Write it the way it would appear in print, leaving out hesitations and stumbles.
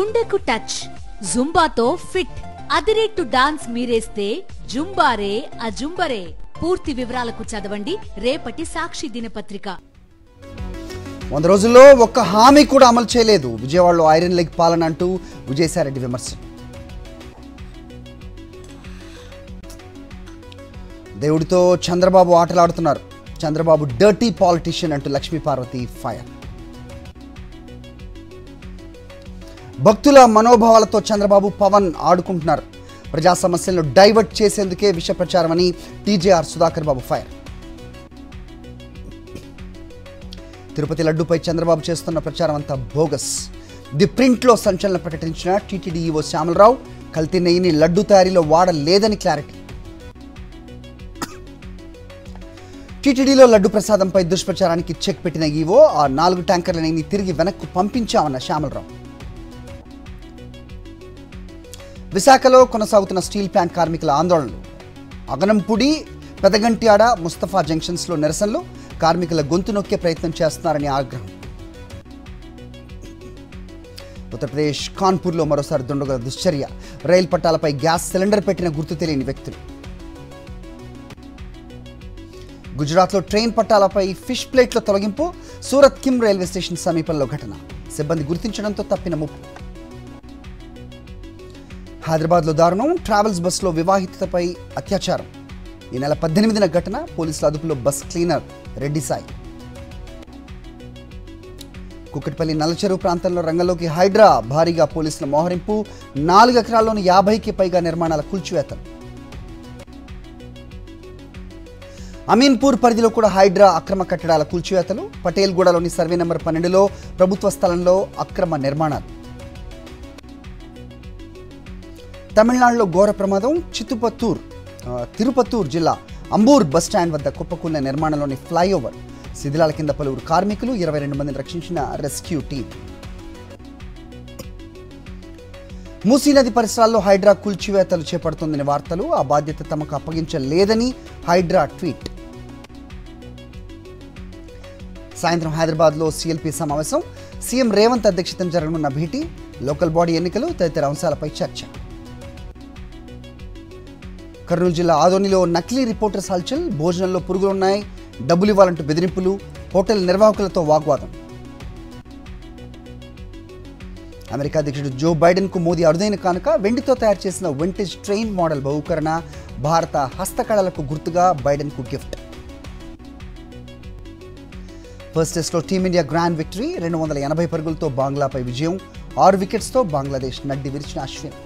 గుండెకు touch, జుంబాతో fit, అదిరేట్టు dance మీరేస్తే జుంబారే అజుంబరే. పూర్తి వివరాలకు చదవండి రేపటి సాక్షి దినపత్రిక. 100 రోజుల్లో ఒక్క హామీ కూడా అమలు చేయలేదు. విజయవాడలో ఐరన్ లెగ్ పాలన అంటూ విజయసాయిరెడ్డి విమర్శలు. దేవుడితో చంద్రబాబు ఆటలాడుతున్నారు. చంద్రబాబు డర్టీ పాలిటిషియన్ అంటూ లక్ష్మీపార్వతి ఫైర్. భక్తుల మనోభావాలతో చంద్రబాబు పవన్ ఆడుకుంటున్నారు. ప్రజా సమస్యలను డైవర్ట్ చేసేందుకే విష ప్రచారమని టీజేఆర్ సుధాకర్ బాబు ఫైర్. తిరుపతి లడ్డూపై చంద్రబాబు చేస్తున్న ప్రచారం అంతా బోగస్. ది ప్రింట్లో సంచలనం ప్రకటించిన టీటీడీ ఈవో శ్యామలరావు కల్తీ నెయ్యిని లడ్డూ తయారీలో వాడలేదని క్లారిటీ. టీటీడీలో లడ్డు ప్రసాదంపై దుష్ప్రచారానికి చెక్ పెట్టిన ఈవో ఆ 4 ట్యాంకర్ల నెయ్యిని తిరిగి వెనక్కు పంపించామన్న శ్యామలరావు. విశాఖలో కొనసాగుతున్న స్టీల్ ప్లాంట్ కార్మికుల ఆందోళనలు. అగనంపుడి, పెదగంట్యాడ, ముస్తఫా జంక్షన్స్లో నిరసనలు. కార్మికుల గొంతు నొక్కే ప్రయత్నం చేస్తున్నారని ఆగ్రహం. ఉత్తరప్రదేశ్ కాన్పూర్లో మరోసారి దుండగుల దుశ్చర్య. రైలు పట్టాలపై గ్యాస్ సిలిండర్ పెట్టిన గుర్తు తెలియని వ్యక్తులు. గుజరాత్లో ట్రైన్ పట్టాలపై ఫిష్ ప్లేట్ల తొలగింపు. సూరత్ కిమ్ రైల్వే స్టేషన్ సమీపంలో ఘటన. సిబ్బంది గుర్తించడంతో తప్పిన ముప్పు. హైదరాబాద్లో దారుణం. ట్రావెల్స్ బస్సులో వివాహితపై అత్యాచారం. ఈ నెల 18న ఘటన. పోలీసుల అదుపులో బస్ క్లీనర్ రెడ్డి సాయి. కుక్కటిపల్లి నల్లచెరువు ప్రాంతంలో రంగంలోకి హైడ్రా. భారీగా పోలీసుల మోహరింపు. 4 ఎకరాల్లోని 50కి పైగా నిర్మాణాల కూల్చివేతలు. అమీన్పూర్ పరిధిలో కూడా హైడ్రా అక్రమ కట్టడాల కూల్చివేతలు. పటేల్గూడలోని సర్వే నెంబర్ 12లో ప్రభుత్వ స్థలంలో అక్రమ నిర్మాణాలు. తమిళనాడులో ఘోర ప్రమాదం. తిరుపత్తూర్ జిల్లా అంబూర్ బస్టాండ్ వద్ద కుప్పకూలిన నిర్మాణంలోని ఫ్లైఓవర్. శిథిలాల కింద పలువురు కార్మికులు. 22 మందిని రక్షించిన రెస్క్యూ టీం. మూసీ నది పరిసరాల్లో హైడ్రా కూల్చివేతలు చేపడుతోందని వార్తలు. ఆ బాధ్యత తమకు అప్పగించలేదని హైడ్రా ట్వీట్. సాయంత్రం హైదరాబాద్లో సీఎల్పీ సమావేశం. సీఎం రేవంత్ అధ్యక్షతన జరగనున్న భేటీ. లోకల్ బాడీ ఎన్నికలు తదితర అంశాలపై చర్చ. కర్నూలు జిల్లా ఆదోనిలో నకిలీ రిపోర్టర్స్ హల్చల్. భోజనంలో పురుగులున్నాయి, డబ్బులు ఇవ్వాలంటూ బెదిరింపులు. హోటల్ నిర్వాహకులతో వాగ్వాదం. అమెరికా అధ్యక్షుడు జో బైడెన్కు మోదీ అరుదైన కానుక. వెండితో తయారు చేసిన వింటేజ్ ట్రైన్ మోడల్ బహుకరణ. భారత హస్తకళలకు గుర్తుగా బైడెన్కు గిఫ్ట్. ఫస్ట్ టెస్ట్లో టీమిండియా గ్రాండ్ విక్టరీ. 280 పరుగులతో బంగ్లాపై విజయం. 6 వికెట్స్తో బంగ్లాదేశ్ నడ్డి విరిచిన అశ్విన్.